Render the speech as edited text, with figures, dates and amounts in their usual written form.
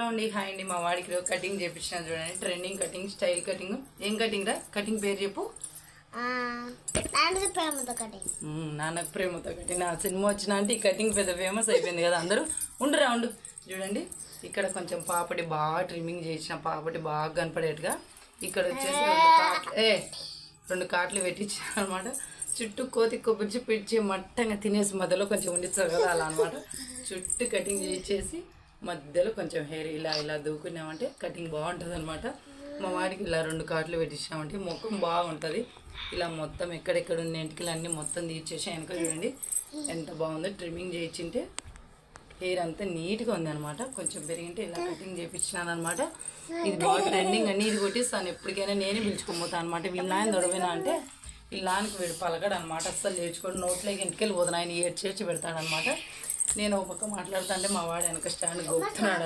అండి హాయ్ అండి. మా వాడికి కటింగ్ చేపించిన చూడండి. Trending cutting, style cutting. ఏం కటింగ్ రా? కటింగ్ పేరు చెప్పు. నాన్నకు ప్రేమతో కటింగ్. నా సినిమా వచ్చిన అంటే ఈ కటింగ్ పెద్ద ఫేమస్ అయిపోయింది కదా. అందరూ ఉండు చూడండి. ఇక్కడ కొంచెం పాపడి బాగా ట్రిమ్మింగ్ చేసిన, పాపడి బాగా కనపడేట్టుగా. ఇక్కడ వచ్చేసి రెండు కాట్లు పెట్టించిన అనమాట. చుట్టూ కోతి కొబ్బరి పిడిచి మట్టంగా తినేసి మధ్యలో కొంచెం ఉండిస్తారు కదా, అలా అనమాట. చుట్టూ కటింగ్ చేసేసి మధ్యలో కొంచెం హెయిర్ ఇలా దూకున్నామంటే కటింగ్ బాగుంటుంది అనమాట. మా వాడికి ఇలా రెండు కాట్లు పెట్టించామంటే ముఖం బాగుంటుంది. ఇలా మొత్తం ఎక్కడెక్కడ ఉన్న ఎంటికలు అన్నీ మొత్తం తీర్చేసి వెనక చూడండి ఎంత బాగుందో. ట్రిమ్మింగ్ చేయించింటే హెయిర్ అంతా నీట్గా ఉంది అనమాట. కొంచెం పెరిగింటే ఇలా కటింగ్ చేయించినాను అనమాట. ఇది బాగా ట్రెండింగ్ అన్నీ. ఇది కొట్టిస్తాను ఎప్పటికైనా నేనే పిలుచుకోపోతాను అనమాట. వీళ్ళ ఆయన దొడవైనా అంటే వీళ్ళ ఆయనకి వీడు పలకడు అనమాట. అస్సలు లేచుకోడు. నోట్లోకి ఇంటికెళ్ళి పోతాను. ఆయన ఏడ్చేర్చి పెడతాడనమాట. నేను ఒక పక్క మాట్లాడుతా అంటే మా వాడు వెనక స్టాండ్ గోపుతున్నాడు.